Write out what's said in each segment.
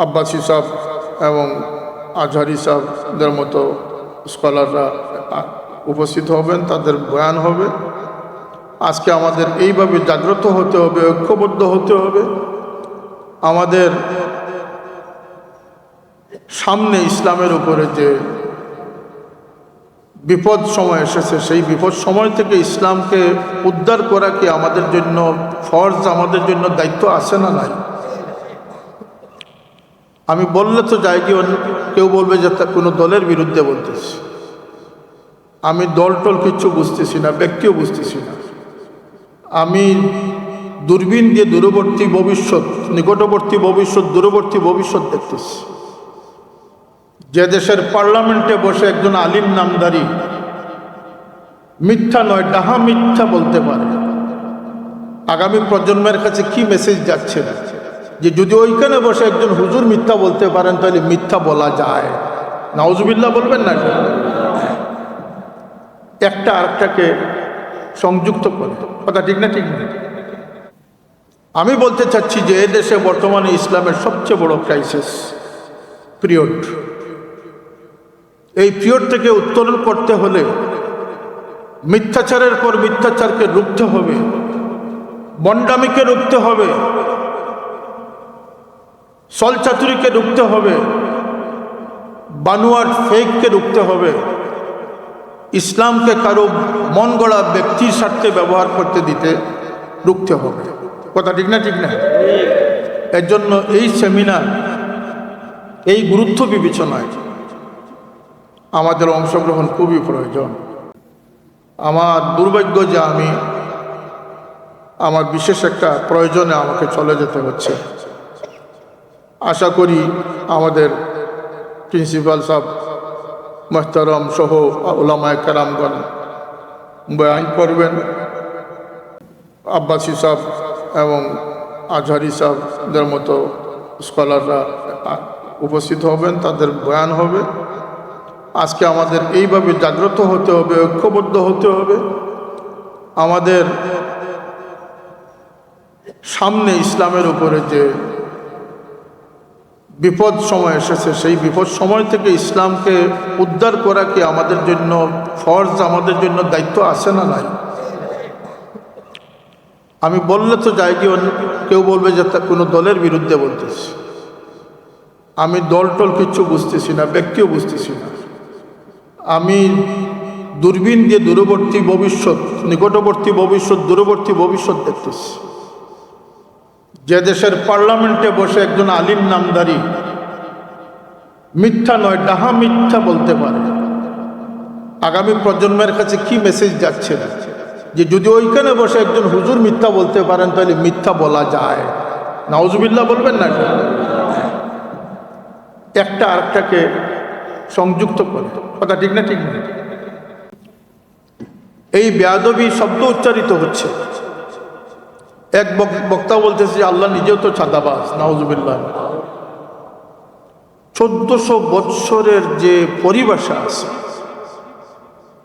আব্বাসী সাহেব এবং আজহারি সাহেবদের মতো স্কলাররা উপস্থিত হবেন, তাদের বয়ান হবে। আজকে আমাদের এইভাবে জাগ্রত হতে হবে, ঐক্যবদ্ধ হতে হবে। আমাদের সামনে ইসলামের উপরে যে বিপদ সময় এসেছে, সেই বিপদ সময় থেকে ইসলামকে উদ্ধার করা কি আমাদের জন্য ফরজ, আমাদের জন্য দায়িত্ব আছে না নাই? আমি বললে তো যাই কি কেউ বলবে যে তা কোনো দলের বিরুদ্ধে বলতেছি। আমি দল টল কিচ্ছু বুঝতেছি না, ব্যক্তিও বুঝতেছি না। আমি দূরবীন দিয়ে দূরবর্তী ভবিষ্যৎ, নিকটবর্তী ভবিষ্যৎ, দূরবর্তী ভবিষ্যৎ দেখতেছি। যে দেশের পার্লামেন্টে বসে একজন আলিম নামদারি মিথ্যা নয়, ডাহা মিথ্যা বলতে পারে, আগামী প্রজন্মের কাছে কি মেসেজ যাচ্ছে না? যে যদি ওইখানে বসে একজন হুজুর মিথ্যা বলতে পারেন, তাহলে মিথ্যা বলা যায়। নাউজুবিল্লাহ বলবেন না? একটা আরেকটাকে সংযুক্ত করে, কথা ঠিক না? ঠিক না? আমি বলতে চাচ্ছি যে এ দেশে বর্তমানে ইসলামের সবচেয়ে বড় ক্রাইসিস পিরিয়ড। এই পিরিয়ড থেকে উত্তরণ করতে হলে মিথ্যাচারের পর মিথ্যাচারকে রুখতে হবে, বন্ডামিকে রুখতে হবে, ছলচাতুরিকে রুখতে হবে, বানোয়াট ফেককে রুখতে হবে, ইসলামকে কারো মন গড়া ব্যক্তির স্বার্থে ব্যবহার করতে দিতে রুখতে হবে। কথা ঠিক না? ঠিক না? এর জন্য এই সেমিনার, এই গুরুত্ব বিবেচনায় আমাদের অংশগ্রহণ খুবই প্রয়োজন। আমার দুর্ভাগ্য যে আমি আমার বিশেষ একটা প্রয়োজনে আমাকে চলে যেতে হচ্ছে। আশা করি আমাদের প্রিন্সিপাল সাহেব মোহতারম সহ উলামায়ে কেরামগণ বয়ান করবেন, আব্বাসী সাহেব এবং আজহারি সাহেবদের মতো স্কলাররা উপস্থিত হবেন, তাদের বয়ান হবে। আজকে আমাদের এইভাবে জাগ্রত হতে হবে, ঐক্যবদ্ধ হতে হবে। আমাদের সামনে ইসলামের উপরে যে বিপদ সময় এসেছে, সেই বিপদ সময় থেকে ইসলামকে উদ্ধার করা কি আমাদের জন্য ফরজ, আমাদের জন্য দায়িত্ব আছে না নাই? আমি বললে তো যাই কি কেউ বলবে যে তা কোনো দলের বিরুদ্ধে বলতেছি। আমি দল টল কিচ্ছু বুঝতেছি না, ব্যক্তিও বুঝতেছি না। আমি দূরবীন দিয়ে দূরবর্তী ভবিষ্যৎ, নিকটবর্তী ভবিষ্যৎ, দূরবর্তী ভবিষ্যৎ দেখতেছি। যে দেশের পার্লামেন্টে বসে একজন আলিম নামদারি মিথ্যা নয়, ডাহা মিথ্যা বলতে পারে, আগামী প্রজন্মের কাছে কি মেসেজ যাচ্ছে না? যে যদি ওইখানে বসে একজন হুজুর মিথ্যা বলতে পারেন, তাহলে মিথ্যা বলা যায়। নাউজুবিল্লাহ বলবেন না? একটা আরেকটাকে সংযুক্ত করে, কথা ঠিক না? ঠিক না? এই বেয়াদবি শব্দ উচ্চারিত হচ্ছে। এক বক্তা বলতেছে আল্লাহ নিজেও তো ছাদাবাজ, নাউজুবিল্লাহ। 1400 বৎসরের যে পরিভাষা আছে,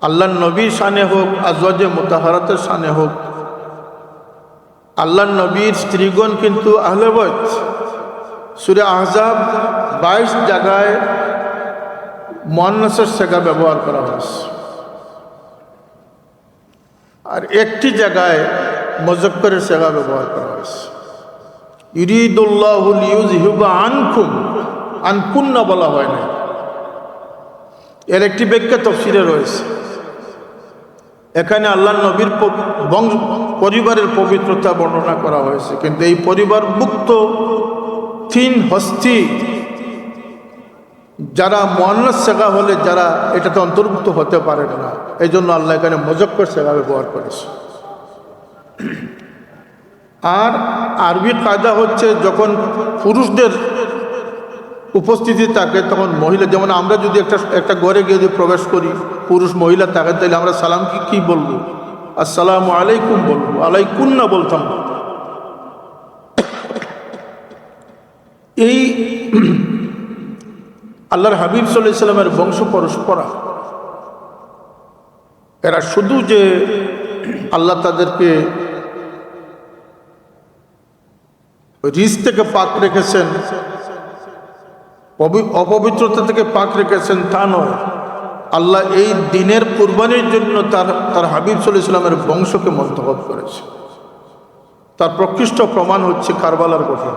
আল্লাহ নবীর শানে হোক, আজওয়াজে মুতাহারাতের শানে হোক, আল্লাহ নবীর স্ত্রীগণ কিন্তু আহলে বাইত। সূরা আহজাব 22 জায়গায় মুআন্নাসের সিগা ব্যবহার করা হয়েছে, আর একটি জায়গায় মুযাক্কারের সিগা ব্যবহার করা হয়েছে। ইউরিদুল্লাহু লিইউযহিবা আনকুম, আনকুন্না বলা হয় না। এর একটি ব্যাখ্যা তাফসীরে রয়েছে। এখানে আল্লাহ নবীর পরিবারের পবিত্রতা বর্ণনা করা হয়েছে, কিন্তু এই পরিবার মুক্ত 3 হস্তি যারা মুআন্নাস সিগা হলে যারা এটাতে অন্তর্ভুক্ত হতে পারে না, এই জন্য আল্লাহ এখানে মুযাক্কার সিগা ব্যবহার করেছে। আর আরবি কায়দা হচ্ছে যখন পুরুষদের উপস্থিতি থাকে তখন মহিলা, যেমন আমরা যদি একটা ঘরে গিয়ে যদি প্রবেশ করি, পুরুষ মহিলা থাকে, তাহলে আমরা সালাম কি বলবো? আসসালামু আলাইকুম বলবো, আলাইকুম না বলতাম। এই আল্লাহর হাবিব সাল্লাল্লাহু আলাইহি সাল্লামের বংশ পরস্পরা, এরা শুধু যে আল্লাহ তাদেরকে রিজ থেকে পাক রেখেছেন অপবিত্রতা থেকে পাক রেখেছেন তা নয়, আল্লাহ এই দিনের কুরবানির জন্য তার হাবিব সাল্লাল্লাহু আলাইহি ওয়াসাল্লামের বংশকে মন্তব্য করেছে। তার প্রকৃষ্ট প্রমাণ হচ্ছে কারবালার ঘটনা।